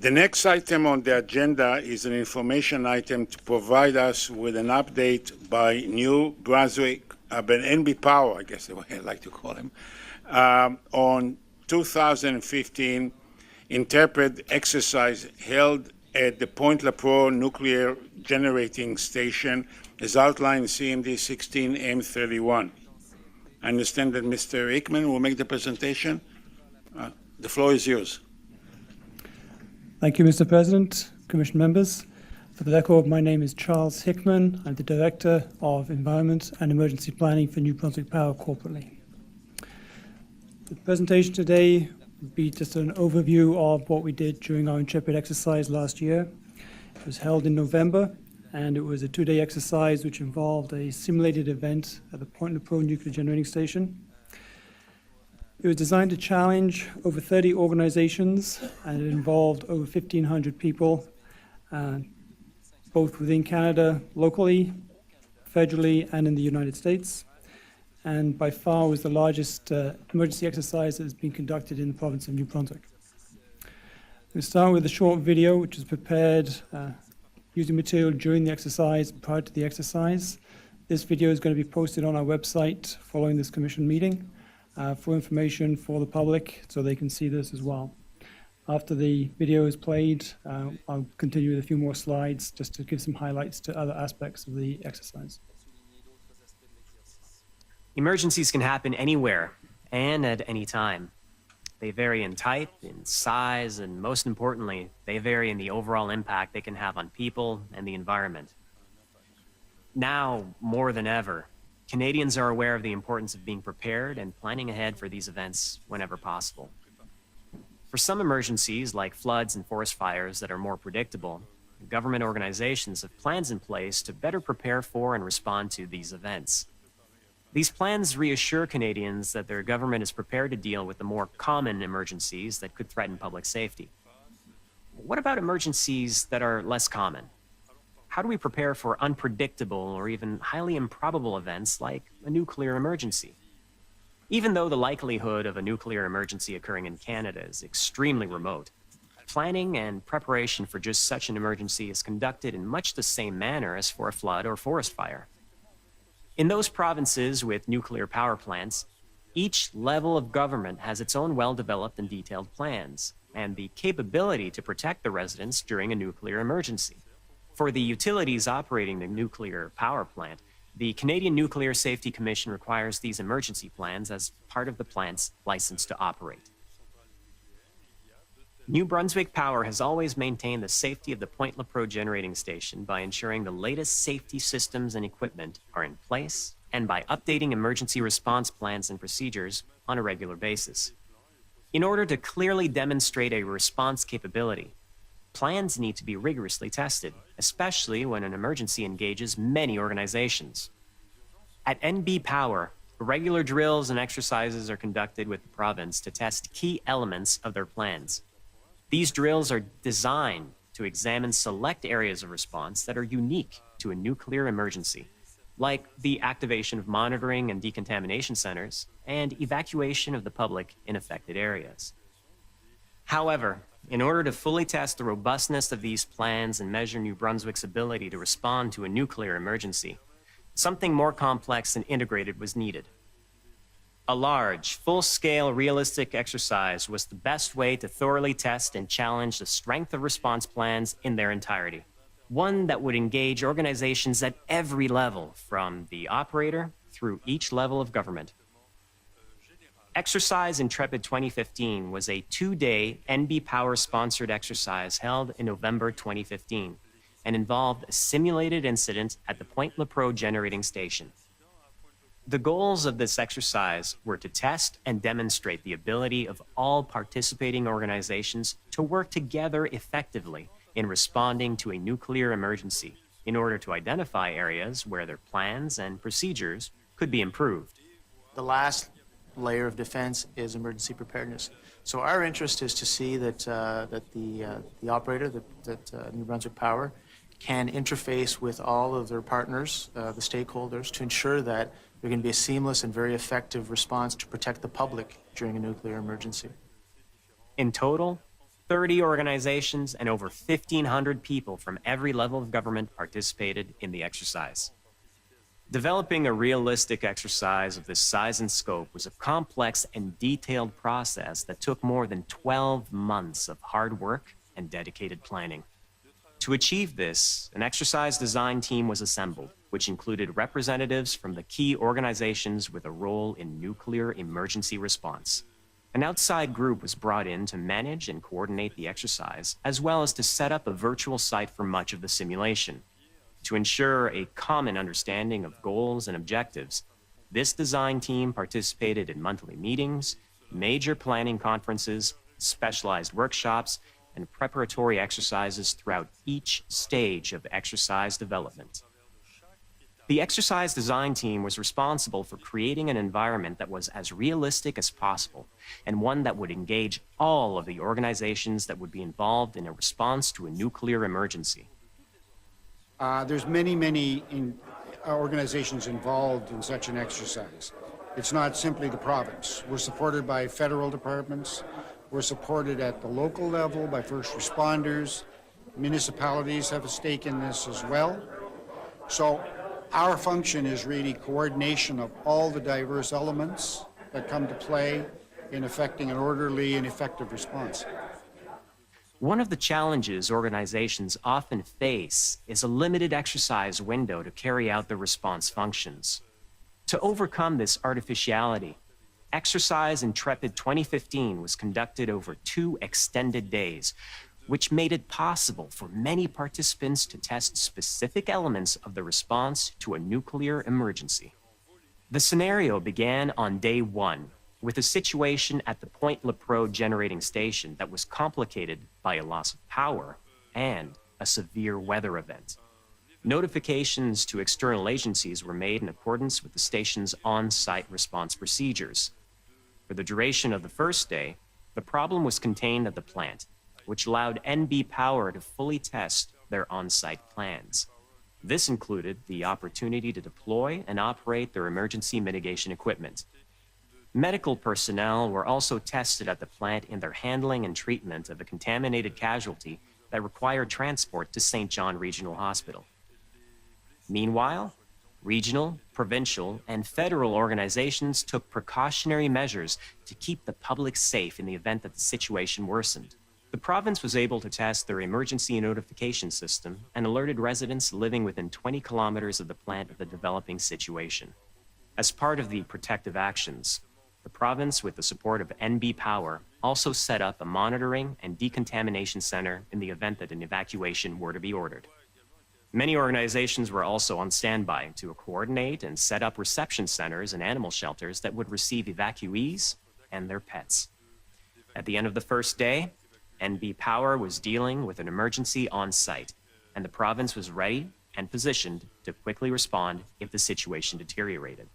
The next item on the agenda is an information item to provide us with an update by New Brunswick, NB Power, I guess the way I like to call him, on 2015 INTREPID exercise held at the Point Lepreau nuclear generating station as outlined in CMD 16M31. I understand that Mr. Hickman will make the presentation. The floor is yours. Thank you, Mr. President, Commission members. For the record, my name is Charles Hickman. I'm the Director of Environment and Emergency Planning for New Brunswick Power corporately. The presentation today will be just an overview of what we did during our INTREPID exercise last year. It was held in November, and it was a two-day exercise which involved a simulated event at the Point Lepreau nuclear generating station. It was designed to challenge over 30 organizations, and it involved over 1,500 people, both within Canada, locally, federally, and in the United States. And by far was the largest emergency exercise that has been conducted in the province of New Brunswick. We'll start with a short video which was prepared using material during the exercise and prior to the exercise. This video is going to be posted on our website following this commission meeting for information for the public so they can see this as well. After the video is played, I'll continue with a few more slides just to give some highlights to other aspects of the exercise. Emergencies can happen anywhere and at any time. They vary in type, in size, and most importantly, they vary in the overall impact they can have on people and the environment. Now, more than ever, Canadians are aware of the importance of being prepared and planning ahead for these events whenever possible. For some emergencies, like floods and forest fires that are more predictable, government organizations have plans in place to better prepare for and respond to these events. These plans reassure Canadians that their government is prepared to deal with the more common emergencies that could threaten public safety. What about emergencies that are less common? How do we prepare for unpredictable or even highly improbable events like a nuclear emergency? Even though the likelihood of a nuclear emergency occurring in Canada is extremely remote, planning and preparation for just such an emergency is conducted in much the same manner as for a flood or forest fire. In those provinces with nuclear power plants, each level of government has its own well-developed and detailed plans and the capability to protect the residents during a nuclear emergency. For the utilities operating the nuclear power plant, the Canadian Nuclear Safety Commission requires these emergency plans as part of the plant's license to operate. New Brunswick Power has always maintained the safety of the Point Lepreau generating station by ensuring the latest safety systems and equipment are in place and by updating emergency response plans and procedures on a regular basis. In order to clearly demonstrate a response capability, plans need to be rigorously tested, especially when an emergency engages many organizations. At NB Power, regular drills and exercises are conducted with the province to test key elements of their plans. These drills are designed to examine select areas of response that are unique to a nuclear emergency, like the activation of monitoring and decontamination centers and evacuation of the public in affected areas. However, in order to fully test the robustness of these plans and measure New Brunswick's ability to respond to a nuclear emergency, something more complex and integrated was needed. A large, full-scale, realistic exercise was the best way to thoroughly test and challenge the strength of response plans in their entirety. One that would engage organizations at every level, from the operator through each level of government. Exercise INTREPID 2015 was a two-day NB Power-sponsored exercise held in November 2015 and involved a simulated incident at the Point Lepreau generating station. The goals of this exercise were to test and demonstrate the ability of all participating organizations to work together effectively in responding to a nuclear emergency in order to identify areas where their plans and procedures could be improved. The last layer of defense is emergency preparedness. So our interest is to see that the operator, that New Brunswick Power, can interface with all of their partners, the stakeholders, to ensure that there can be a seamless and very effective response to protect the public during a nuclear emergency. In total, 30 organizations and over 1,500 people from every level of government participated in the exercise. Developing a realistic exercise of this size and scope was a complex and detailed process that took more than 12 months of hard work and dedicated planning. To achieve this, an exercise design team was assembled, which included representatives from the key organizations with a role in nuclear emergency response. An outside group was brought in to manage and coordinate the exercise, as well as to set up a virtual site for much of the simulation. To ensure a common understanding of goals and objectives, this design team participated in monthly meetings, major planning conferences, specialized workshops, and preparatory exercises throughout each stage of exercise development. The exercise design team was responsible for creating an environment that was as realistic as possible and one that would engage all of the organizations that would be involved in a response to a nuclear emergency. There's many organizations involved in such an exercise. It's not simply the province. We're supported by federal departments. We're supported at the local level by first responders. Municipalities have a stake in this as well. So our function is really coordination of all the diverse elements that come to play in effecting an orderly and effective response. One of the challenges organizations often face is a limited exercise window to carry out the response functions. To overcome this artificiality, Exercise INTREPID 2015 was conducted over 2 extended days, which made it possible for many participants to test specific elements of the response to a nuclear emergency. The scenario began on day 1 with a situation at the Point Lepreau generating station that was complicated by a loss of power and a severe weather event. Notifications to external agencies were made in accordance with the station's on-site response procedures. For the duration of the first day, the problem was contained at the plant, which allowed NB Power to fully test their on-site plans. This included the opportunity to deploy and operate their emergency mitigation equipment. Medical personnel were also tested at the plant in their handling and treatment of a contaminated casualty that required transport to St. John Regional Hospital. Meanwhile, regional, provincial, and federal organizations took precautionary measures to keep the public safe in the event that the situation worsened. The province was able to test their emergency notification system and alerted residents living within 20 kilometers of the plant of the developing situation. As part of the protective actions, the province, with the support of NB Power, also set up a monitoring and decontamination center in the event that an evacuation were to be ordered. Many organizations were also on standby to coordinate and set up reception centers and animal shelters that would receive evacuees and their pets. At the end of the first day, NB Power was dealing with an emergency on site, and the province was ready and positioned to quickly respond if the situation deteriorated.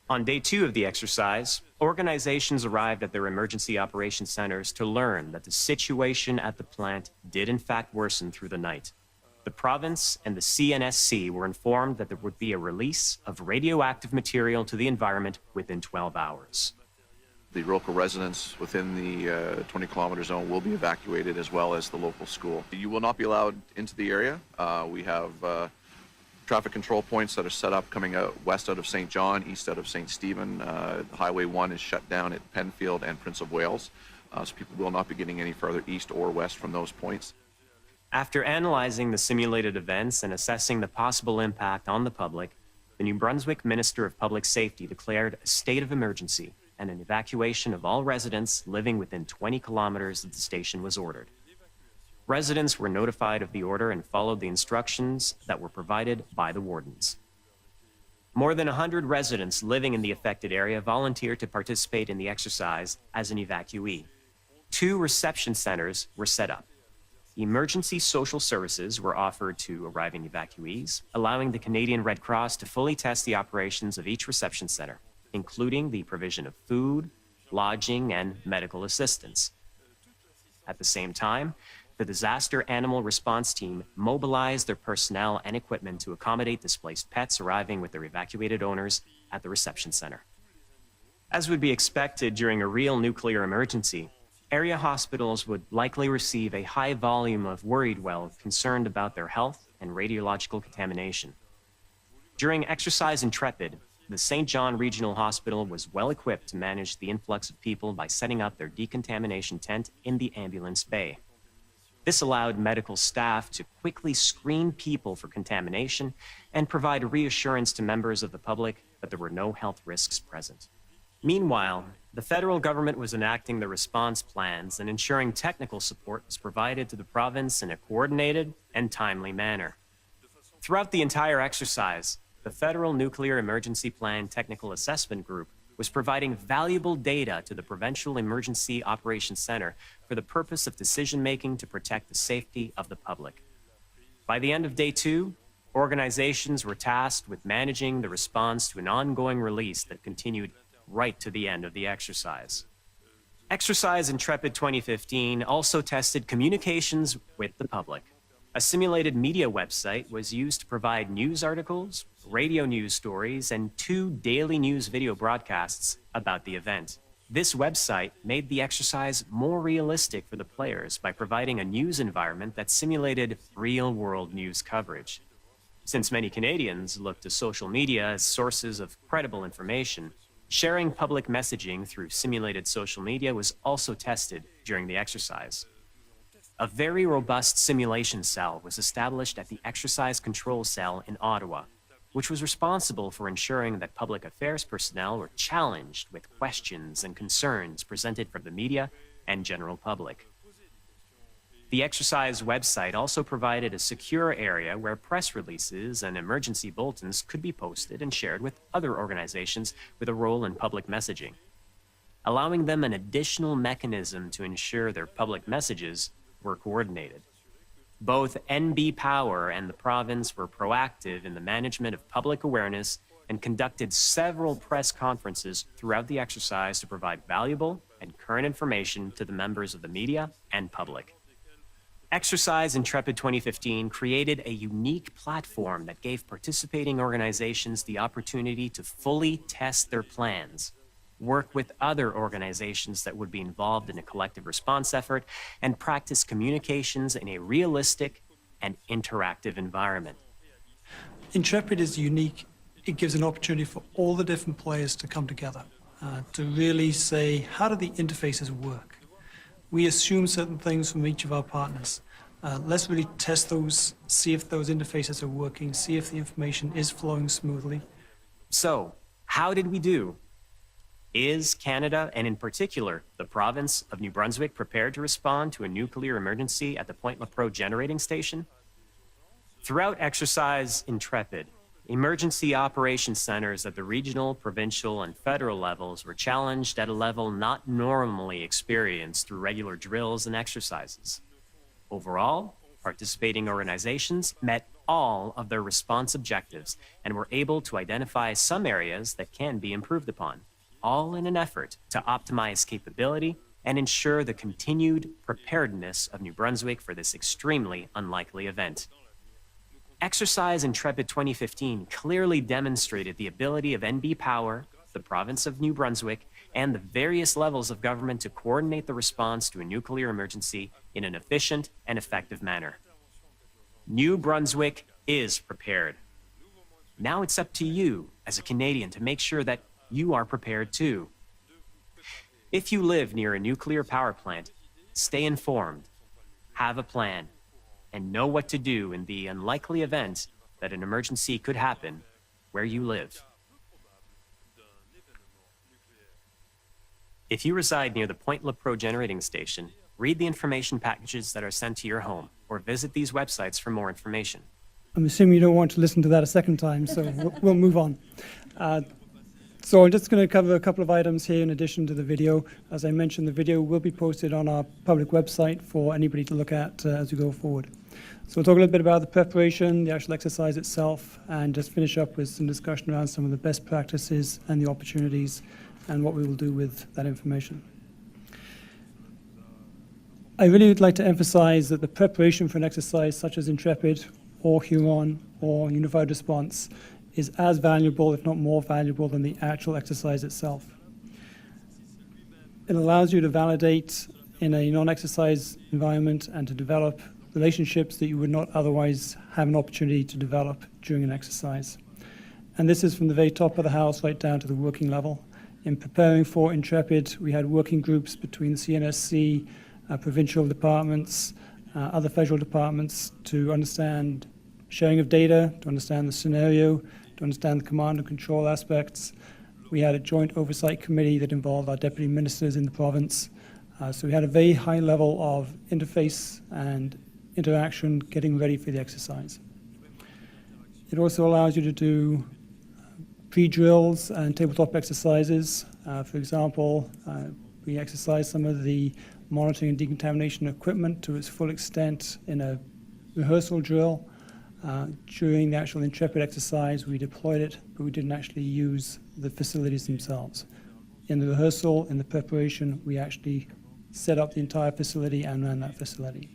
On day 2 of the exercise, organizations arrived at their emergency operations centers to learn that the situation at the plant did in fact worsen through the night. The province and the CNSC were informed that there would be a release of radioactive material to the environment within 12 hours. The local residents within the 20-kilometer zone will be evacuated, as well as the local school. You will not be allowed into the area. We have traffic control points that are set up coming out west out of St. John, east out of St. Stephen. Highway 1 is shut down at Penfield and Prince of Wales, so people will not be getting any further east or west from those points. After analyzing the simulated events and assessing the possible impact on the public, the New Brunswick Minister of Public Safety declared a state of emergency, and an evacuation of all residents living within 20 kilometers of the station was ordered. Residents were notified of the order and followed the instructions that were provided by the wardens. More than 100 residents living in the affected area volunteered to participate in the exercise as an evacuee. 2 reception centers were set up. Emergency social services were offered to arriving evacuees, allowing the Canadian Red Cross to fully test the operations of each reception center, including the provision of food, lodging, and medical assistance. At the same time, the Disaster Animal Response Team mobilized their personnel and equipment to accommodate displaced pets arriving with their evacuated owners at the reception center. As would be expected during a real nuclear emergency, area hospitals would likely receive a high volume of worried well concerned about their health and radiological contamination. During Exercise Intrepid, the St. John Regional Hospital was well equipped to manage the influx of people by setting up their decontamination tent in the ambulance bay. This allowed medical staff to quickly screen people for contamination and provide reassurance to members of the public that there were no health risks present. Meanwhile, the federal government was enacting the response plans and ensuring technical support was provided to the province in a coordinated and timely manner. Throughout the entire exercise, the Federal Nuclear Emergency Plan Technical Assessment Group was providing valuable data to the Provincial Emergency Operations Center for the purpose of decision-making to protect the safety of the public. By the end of day 2, organizations were tasked with managing the response to an ongoing release that continued right to the end of the exercise. Exercise Intrepid 2015 also tested communications with the public. A simulated media website was used to provide news articles, radio news stories, and 2 daily news video broadcasts about the event. This website made the exercise more realistic for the players by providing a news environment that simulated real-world news coverage. Since many Canadians look to social media as sources of credible information, sharing public messaging through simulated social media was also tested during the exercise. A very robust simulation cell was established at the Exercise Control Cell in Ottawa, which was responsible for ensuring that public affairs personnel were challenged with questions and concerns presented from the media and general public. The exercise website also provided a secure area where press releases and emergency bulletins could be posted and shared with other organizations with a role in public messaging, allowing them an additional mechanism to ensure their public messages were coordinated. Both NB Power and the province were proactive in the management of public awareness and conducted several press conferences throughout the exercise to provide valuable and current information to the members of the media and public. Exercise Intrepid 2015 created a unique platform that gave participating organizations the opportunity to fully test their plans, work with other organizations that would be involved in a collective response effort, and practice communications in a realistic and interactive environment. Intrepid is unique. It gives an opportunity for all the different players to come together, to really say, how do the interfaces work? We assume certain things from each of our partners. Let's really test those, see if those interfaces are working, see if the information is flowing smoothly. So, how did we do? Is Canada, and in particular, the province of New Brunswick, prepared to respond to a nuclear emergency at the Point Lepreau generating station? Throughout Exercise Intrepid, emergency operations centers at the regional, provincial, and federal levels were challenged at a level not normally experienced through regular drills and exercises. Overall, participating organizations met all of their response objectives and were able to identify some areas that can be improved upon, all in an effort to optimize capability and ensure the continued preparedness of New Brunswick for this extremely unlikely event. Exercise Intrepid 2015 clearly demonstrated the ability of NB Power, the province of New Brunswick, and the various levels of government to coordinate the response to a nuclear emergency in an efficient and effective manner. New Brunswick is prepared. Now it's up to you as a Canadian to make sure that you are prepared too. If you live near a nuclear power plant, stay informed, have a plan, and know what to do in the unlikely event that an emergency could happen where you live. If you reside near the Point Lepreau generating station, read the information packages that are sent to your home or visit these websites for more information. I'm assuming you don't want to listen to that a second time, so we'll move on. So I'm just going to cover a couple of items here in addition to the video. As I mentioned, the video will be posted on our public website for anybody to look at as we go forward. So we'll talk a little bit about the preparation, the actual exercise itself, and just finish up with some discussion around some of the best practices and the opportunities and what we will do with that information. I really would like to emphasize that the preparation for an exercise such as Intrepid or Huron or Unified Response is as valuable, if not more valuable, than the actual exercise itself. It allows you to validate in a non-exercise environment and to develop relationships that you would not otherwise have an opportunity to develop during an exercise. And this is from the very top of the house right down to the working level. In preparing for INTREPID, we had working groups between the CNSC, provincial departments, other federal departments to understand sharing of data, to understand the scenario, to understand the command and control aspects. We had a joint oversight committee that involved our deputy ministers in the province. So we had a very high level of interface and interaction getting ready for the exercise. It also allows you to do pre-drills and tabletop exercises. For example, we exercise some of the monitoring and decontamination equipment to its full extent in a rehearsal drill. During the actual INTREPID exercise, we deployed it, but we didn't actually use the facilities themselves. In the rehearsal, in the preparation, we actually set up the entire facility and ran that facility.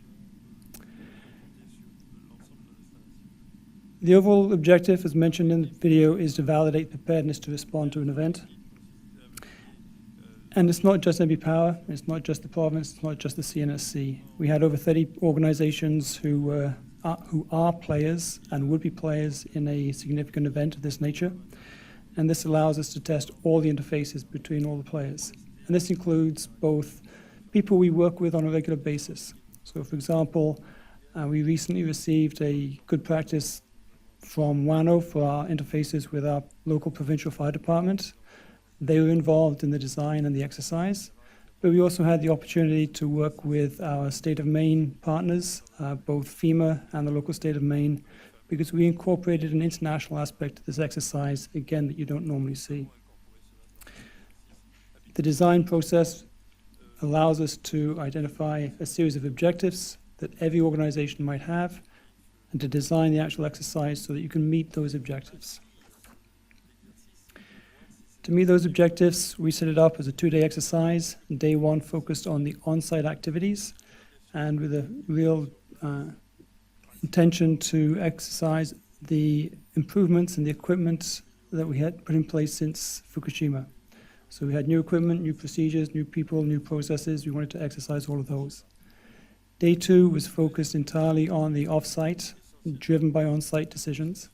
The overall objective, as mentioned in the video, is to validate preparedness to respond to an event. And it's not just NB Power, it's not just the province, it's not just the CNSC. We had over 30 organizations who are players and would be players in a significant event of this nature. And this allows us to test all the interfaces between all the players. And this includes both people we work with on a regular basis. So for example, we recently received a good practice from WANO for our interfaces with our local provincial fire department. They were involved in the design and the exercise, but we also had the opportunity to work with our state of Maine partners, both FEMA and the local state of Maine, because we incorporated an international aspect to this exercise, again, that you don't normally see. The design process allows us to identify a series of objectives that every organization might have, and to design the actual exercise so that you can meet those objectives. To meet those objectives, we set it up as a 2-day exercise. Day 1 focused on the on-site activities and with a real intention to exercise the improvements in the equipment that we had put in place since Fukushima. So we had new equipment, new procedures, new people, new processes. We wanted to exercise all of those. Day 2 was focused entirely on the off-site, driven by on-site decisions,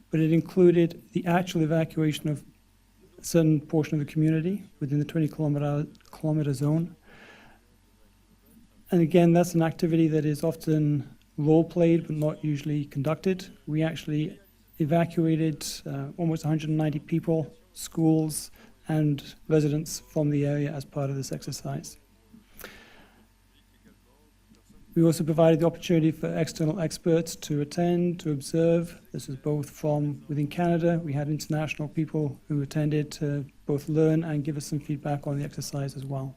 but it included the actual evacuation of a certain portion of the community within the 20-kilometer zone. And again, that's an activity that is often role-played but not usually conducted. We actually evacuated almost 190 people, schools, and residents from the area as part of this exercise. We also provided the opportunity for external experts to attend, to observe. This is both from within Canada. We had international people who attended to both learn and give us some feedback on the exercise as well.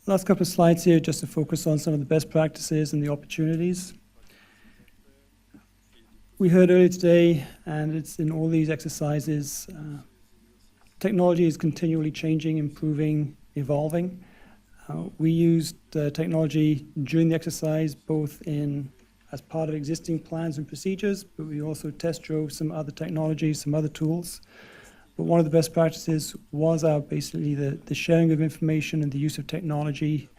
Last couple of slides here just to focus on some of the best practices and the opportunities. We heard earlier today, and it's in all these exercises, technology is continually changing, improving, evolving. We used technology during the exercise, both as part of existing plans and procedures, but we also test drove some other technologies, some other tools. But one of the best practices was basically the sharing of information and the use of technology.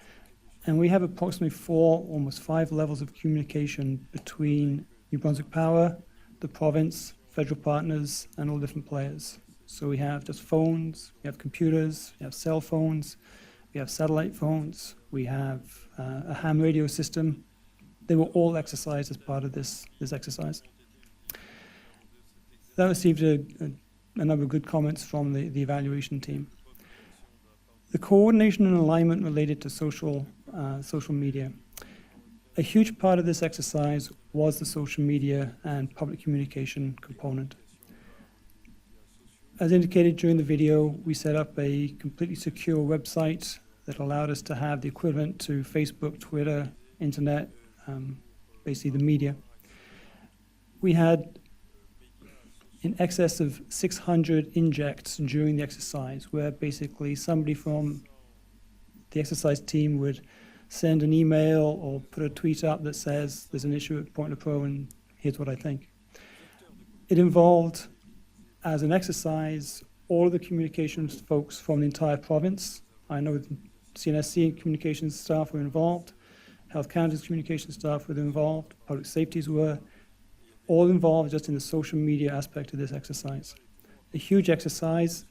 And we have approximately 4, almost 5 levels of communication between New Brunswick Power, the province, federal partners, and all different players. So we have just phones, we have computers, we have cell phones, we have satellite phones, we have a ham radio system. They were all exercised as part of this exercise. That received a number of good comments from the evaluation team. The coordination and alignment related to social media. A huge part of this exercise was the social media and public communication component. As indicated during the video, we set up a completely secure website that allowed us to have the equivalent to Facebook, Twitter, internet, basically the media. We had in excess of 600 injects during the exercise, where basically somebody from the exercise team would send an email or put a tweet up that says there's an issue at Point Lepreau and here's what I think. It involved, as an exercise, all of the communications folks from the entire province. I know the CNSC communications staff were involved, Health Canada's communications staff were involved, public safeties were, all involved just in the social media aspect of this exercise. A huge exercise,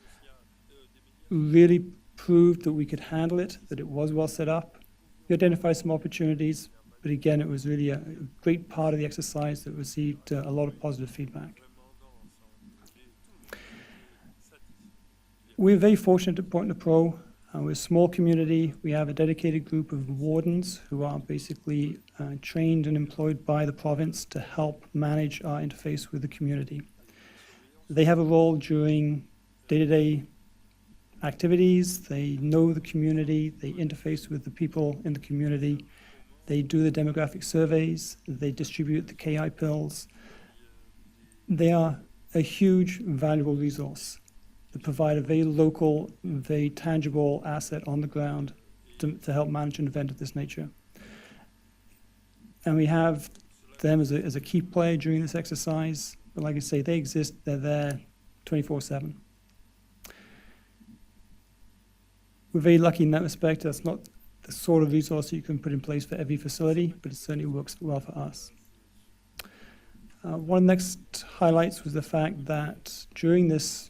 really proved that we could handle it, that it was well set up. We identified some opportunities, but again, it was really a great part of the exercise that received a lot of positive feedback. We're very fortunate at Point Lepreau. We're a small community. We have a dedicated group of wardens who are basically trained and employed by the province to help manage our interface with the community. They have a role during day-to-day activities. They know the community. They interface with the people in the community. They do the demographic surveys. They distribute the KI pills. They are a huge, valuable resource that provide a very local, very tangible asset on the ground to help manage an event of this nature. And we have them as a key player during this exercise. But like I say, they exist, they're there 24/7. We're very lucky in that respect. That's not the sort of resource that you can put in place for every facility, but it certainly works well for us. One of the next highlights was the fact that during this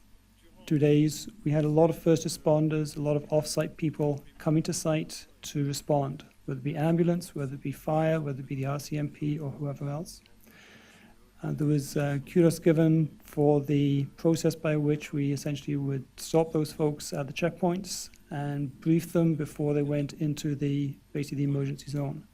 2 days, we had a lot of first responders, a lot of off-site people coming to site to respond, whether it be ambulance, whether it be fire, whether it be the RCMP or whoever else. There was kudos given for the process by which we essentially would stop those folks at the checkpoints and brief them before they went into basically the emergency zone.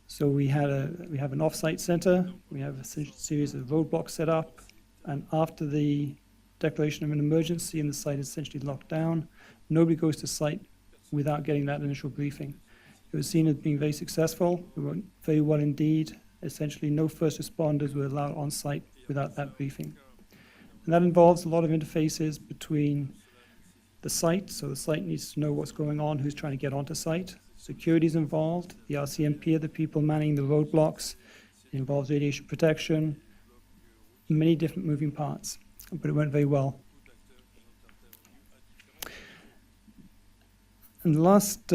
So we have an off-site center, we have a series of roadblocks set up, and after the declaration of an emergency and the site is essentially locked down, nobody goes to site without getting that initial briefing. It was seen as being very successful. It went very well indeed. Essentially, no first responders were allowed on site without that briefing. And that involves a lot of interfaces between the site, so the site needs to know what's going on, who's trying to get onto site. Security is involved. The RCMP are the people manning the roadblocks. It involves radiation protection, many different moving parts, but it went very well. And the last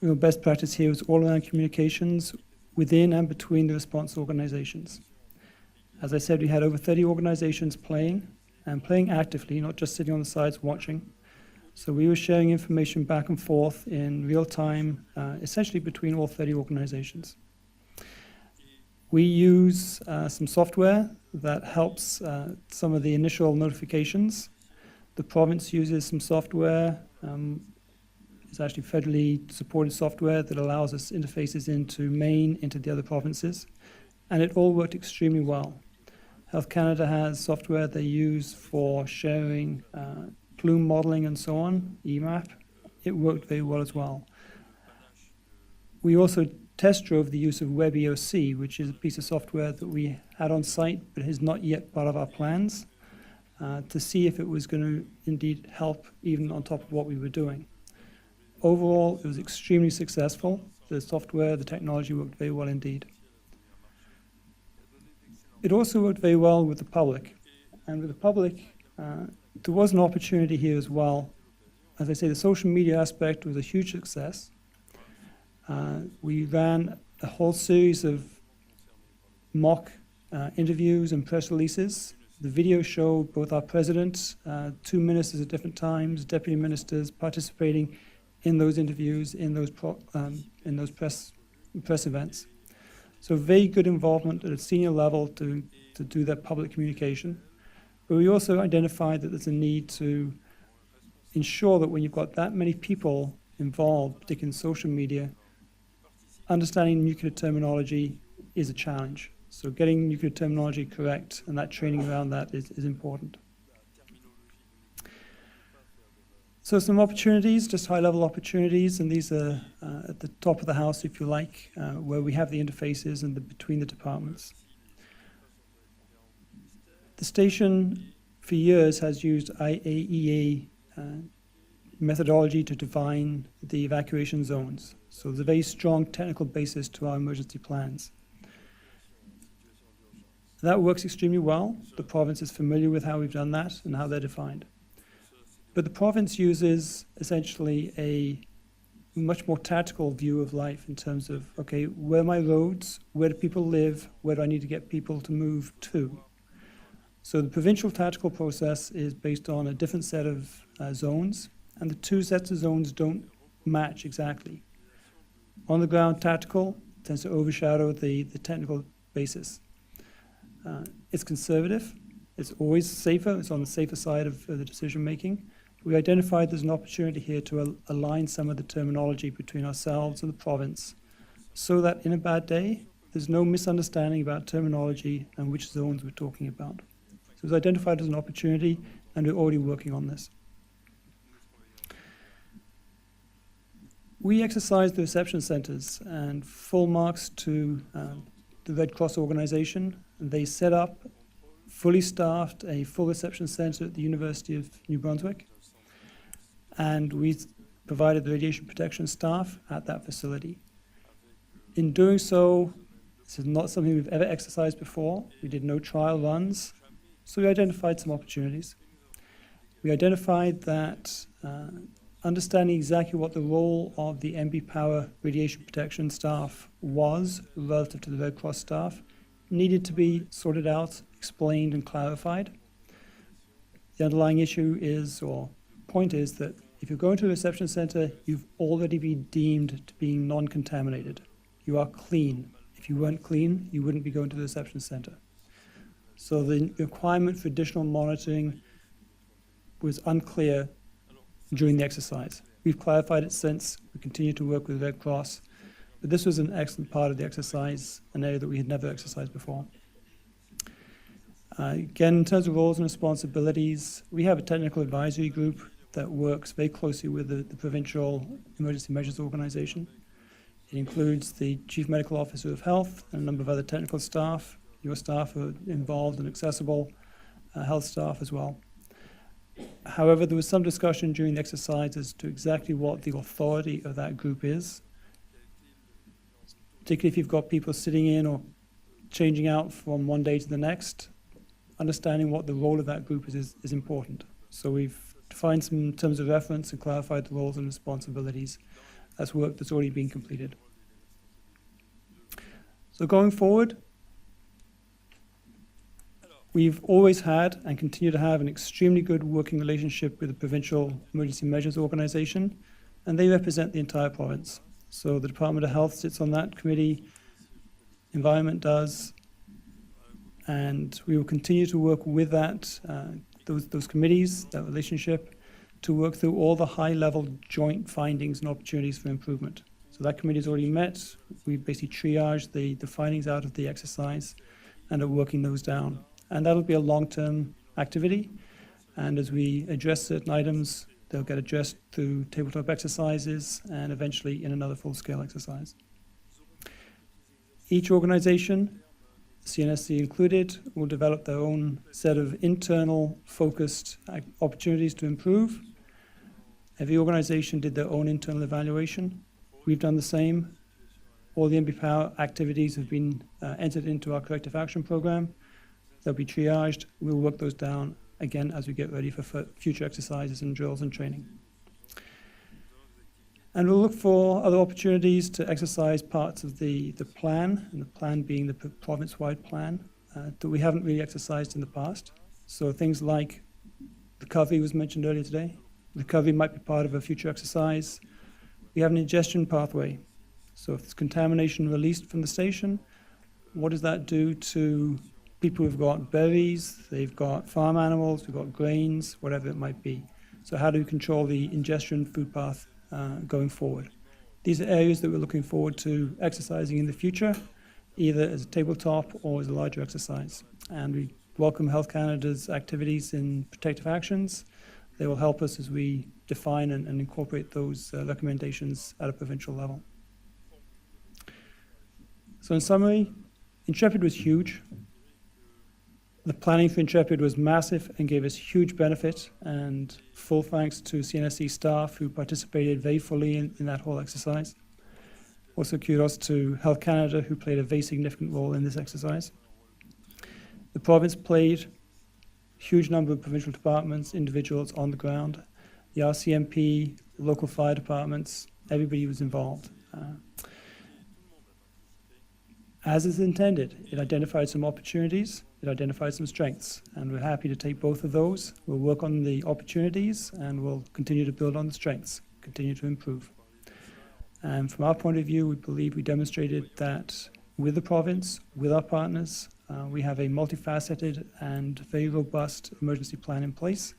best practice here was all around communications within and between the response organizations. As I said, we had over 30 organizations playing, and playing actively, not just sitting on the sides watching. So we were sharing information back and forth in real time, essentially between all 30 organizations. We use some software that helps some of the initial notifications. The province uses some software. It's actually federally supported software that allows us interfaces into Maine, into the other provinces, and it all worked extremely well. Health Canada has software they use for sharing plume modeling and so on, EMAP. It worked very well as well. We also test drove the use of WebEOC, which is a piece of software that we had on site but is not yet part of our plans, to see if it was going to indeed help even on top of what we were doing. Overall, it was extremely successful. The software, the technology worked very well indeed. It also worked very well with the public. And with the public, there was an opportunity here as well. As I say, the social media aspect was a huge success. We ran a whole series of mock interviews and press releases. The video showed both our president, 2 ministers at different times, deputy ministers participating in those interviews, in those press events. So very good involvement at a senior level to do that public communication. But we also identified that there's a need to ensure that when you've got that many people involved, particularly in social media, understanding nuclear terminology is a challenge. So getting nuclear terminology correct and that training around that is important. So some opportunities, just high-level opportunities, and these are at the top of the house, if you like, where we have the interfaces and between the departments. The station, for years, has used IAEA methodology to define the evacuation zones. So there's a very strong technical basis to our emergency plans. That works extremely well. The province is familiar with how we've done that and how they're defined. But the province uses essentially a much more tactical view of life in terms of, okay, where are my roads, where do people live, where do I need to get people to move to? So the provincial tactical process is based on a different set of zones, and the two sets of zones don't match exactly. On the ground tactical tends to overshadow the technical basis. It's conservative, it's always safer, it's on the safer side of the decision making. We identified there's an opportunity here to align some of the terminology between ourselves and the province so that in a bad day, there's no misunderstanding about terminology and which zones we're talking about. So it was identified as an opportunity, and we're already working on this. We exercise the reception centers, and full marks to the Red Cross organization. They set up, fully staffed, a full reception center at the University of New Brunswick, and we provided the radiation protection staff at that facility. In doing so, this is not something we've ever exercised before. We did no trial runs, so we identified some opportunities. We identified that understanding exactly what the role of the NB Power radiation protection staff was relative to the Red Cross staff needed to be sorted out, explained, and clarified. The underlying issue is, or point is, that if you go into a reception center, you've already been deemed to being non-contaminated. You are clean. If you weren't clean, you wouldn't be going to the reception center. So the requirement for additional monitoring was unclear during the exercise. We've clarified it since. We continue to work with Red Cross, but this was an excellent part of the exercise, an area that we had never exercised before. Again, in terms of roles and responsibilities, we have a technical advisory group that works very closely with the provincial emergency measures organization. It includes the Chief Medical Officer of Health and a number of other technical staff. Your staff are involved and accessible, health staff as well. However, there was some discussion during the exercise as to exactly what the authority of that group is, particularly if you've got people sitting in or changing out from one day to the next. Understanding what the role of that group is important. So we've defined some terms of reference and clarified the roles and responsibilities. That's work that's already been completed. So going forward, we've always had and continue to have an extremely good working relationship with the Provincial Emergency Measures Organization, and they represent the entire province. So the Department of Health sits on that committee, Environment does, and we will continue to work with that, those committees, that relationship, to work through all the high-level joint findings and opportunities for improvement. So that committee's already met. We basically triaged the findings out of the exercise and are working those down. And that'll be a long-term activity. And as we address certain items, they'll get addressed through tabletop exercises and eventually in another full-scale exercise. Each organization, CNSC included, will develop their own set of internal focused opportunities to improve. Every organization did their own internal evaluation. We've done the same. All the NB Power activities have been entered into our corrective action program. They'll be triaged. We'll work those down again as we get ready for future exercises and drills and training. And we'll look for other opportunities to exercise parts of the plan, and the plan being the province-wide plan, that we haven't really exercised in the past. So things like recovery was mentioned earlier today. Recovery might be part of a future exercise. We have an ingestion pathway. So if there's contamination released from the station, what does that do to people who've got berries, they've got farm animals, they've got grains, whatever it might be. So how do we control the ingestion food path going forward? These are areas that we're looking forward to exercising in the future, either as a tabletop or as a larger exercise. And we welcome Health Canada's activities in protective actions. They will help us as we define and incorporate those recommendations at a provincial level. So in summary, INTREPID was huge. The planning for INTREPID was massive and gave us huge benefit, and full thanks to CNSC staff who participated very fully in that whole exercise. Also kudos to Health Canada, who played a very significant role in this exercise. The province played a huge number of provincial departments, individuals on the ground, the RCMP, local fire departments, everybody was involved. As is intended, it identified some opportunities, it identified some strengths, and we're happy to take both of those. We'll work on the opportunities, and we'll continue to build on the strengths, continue to improve. And from our point of view, we believe we demonstrated that with the province, with our partners, we have a multifaceted and very robust emergency plan in place,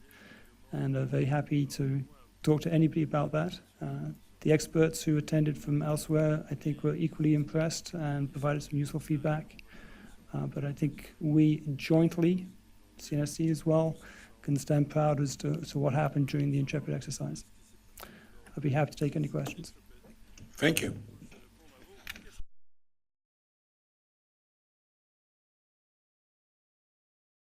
and are very happy to talk to anybody about that. The experts who attended from elsewhere, I think, were equally impressed and provided some useful feedback. But I think we jointly, CNSC as well, can stand proud as to what happened during the INTREPID exercise. I'd be happy to take any questions. Thank you.